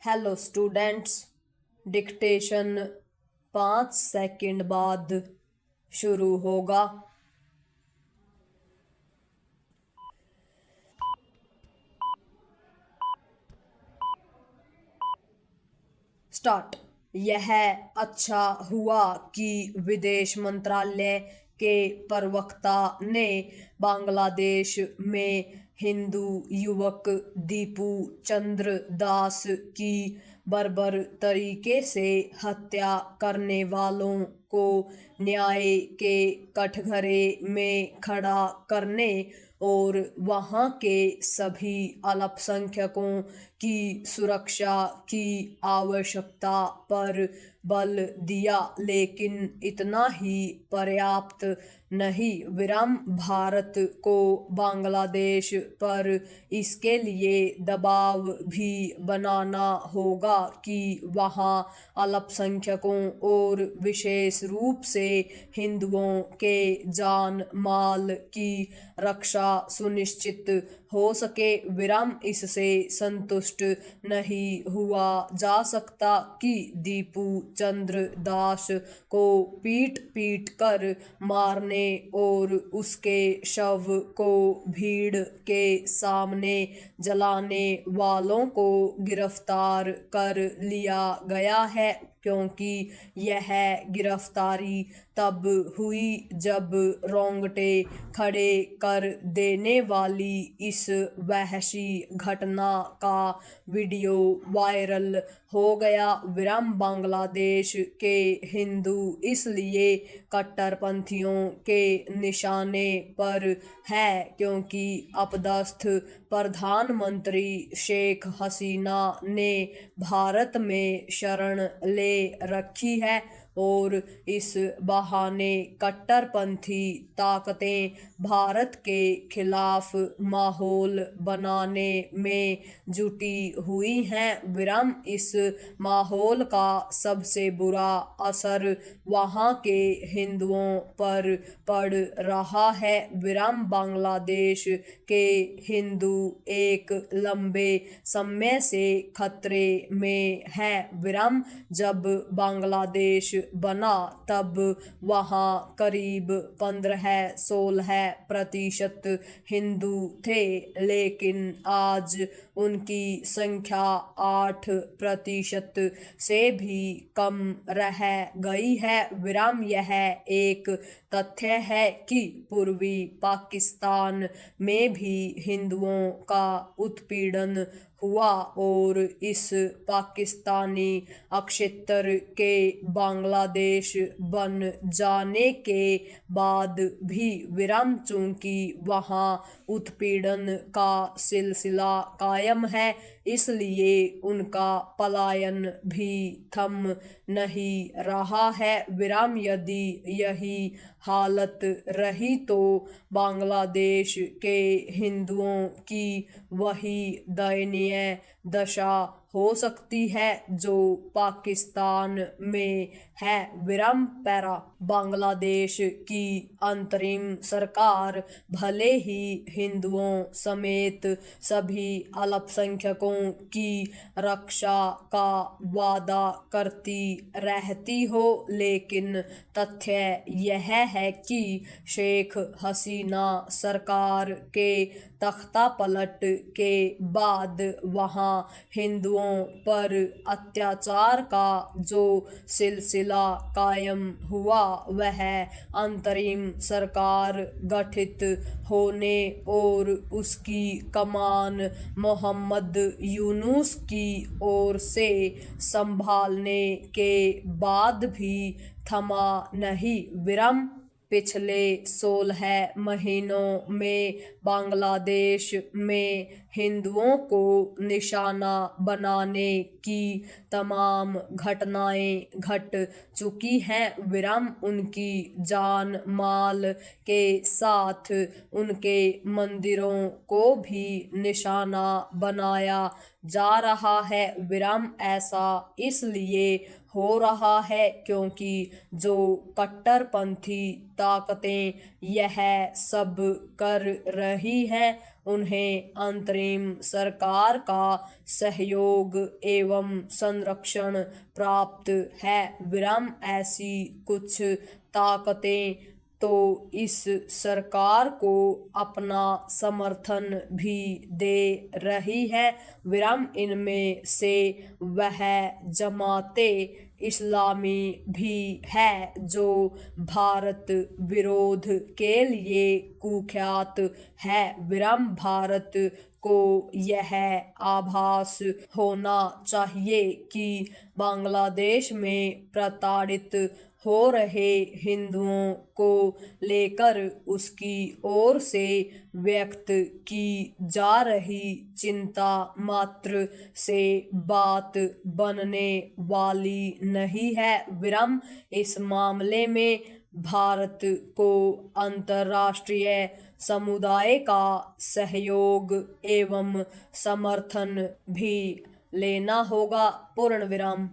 Hello students, dictation 5 second बाद शुरू होगा। स्टार्ट। यह अच्छा हुआ कि विदेश मंत्रालय के प्रवक्ता ने बांग्लादेश में हिंदू युवक दीपू चंद्र दास की बर्बर तरीके से हत्या करने वालों को न्याय के कठघरे में खड़ा करने और वहाँ के सभी अल्पसंख्यकों की सुरक्षा की आवश्यकता पर बल दिया, लेकिन इतना ही पर्याप्त नहीं। भारत को बांग्लादेश पर इसके लिए दबाव भी बनाना होगा कि वहाँ अल्पसंख्यकों और विशेष रूप से हिंदुओं के जान माल की रक्षा सुनिश्चित हो सके। इससे संतुष्ट नहीं हुआ जा सकता कि दीपू चंद्र दास को पीट पीट कर मारने और उसके शव को भीड़ के सामने जलाने वालों को गिरफ्तार कर लिया गया है, क्योंकि यह गिरफ्तारी तब हुई जब रोंगटे खड़े कर देने वाली इस वहशी घटना का वीडियो वायरल हो गया। बांग्लादेश के हिंदू इसलिए कट्टरपंथियों के निशाने पर है क्योंकि अपदस्थ प्रधानमंत्री शेख हसीना ने भारत में शरण ले रखी है और इस बहाने कट्टरपंथी ताकतें भारत के खिलाफ माहौल बनाने में जुटी हुई हैं। इस माहौल का सबसे बुरा असर वहाँ के हिंदुओं पर पड़ रहा है। बांग्लादेश के हिंदू एक लंबे समय से खतरे में है। जब बांग्लादेश बना तब वहाँ करीब 15-16% हिंदू थे, लेकिन आज उनकी संख्या 8% से भी कम रह गई है। यह एक तथ्य है कि पूर्वी पाकिस्तान में भी हिंदुओं का उत्पीड़न हुआ और इस पाकिस्तानी अक्षेत्र के बांग्लादेश बन जाने के बाद भी चूंकि वहाँ उत्पीड़न का सिलसिला कायम है, इसलिए उनका पलायन भी थम नहीं रहा है। यदि यही हालत रही तो बांग्लादेश के हिंदुओं की वही दयनीय दशा हो सकती है जो पाकिस्तान में है। पैरा बांग्लादेश की अंतरिम सरकार भले ही हिंदुओं समेत सभी अल्पसंख्यकों की रक्षा का वादा करती रहती हो, लेकिन तथ्य यह है कि शेख हसीना सरकार के तख्ता पलट के बाद वहाँ हिंदुओं पर अत्याचार का जो सिलसिला कायम हुआ वह अंतरिम सरकार गठित होने और उसकी कमान मोहम्मद यूनुस की ओर से संभालने के बाद भी थमा नहीं। पिछले 16 महीनों में बांग्लादेश में हिंदुओं को निशाना बनाने की तमाम घटनाएं घट चुकी हैं। उनकी जान माल के साथ उनके मंदिरों को भी निशाना बनाया जा रहा है विराम। ऐसा इसलिए हो रहा है क्योंकि जो कट्टरपंथी ताकतें यह सब कर रही हैं उन्हें अंतरिम सरकार का सहयोग एवं संरक्षण प्राप्त है विराम। ऐसी कुछ ताकतें तो इस सरकार को अपना समर्थन भी दे रही है विराम। इनमें से वह जमाते इस्लामी भी है जो भारत विरोध के लिए कुख्यात है विराम। भारत को यह आभास होना चाहिए कि बांग्लादेश में प्रताड़ित हो रहे हिंदुओं को लेकर उसकी ओर से व्यक्त की जा रही चिंता मात्र से बात बनने वाली नहीं है विराम। इस मामले में भारत को अंतर्राष्ट्रीय समुदाय का सहयोग एवं समर्थन भी लेना होगा पूर्ण विराम।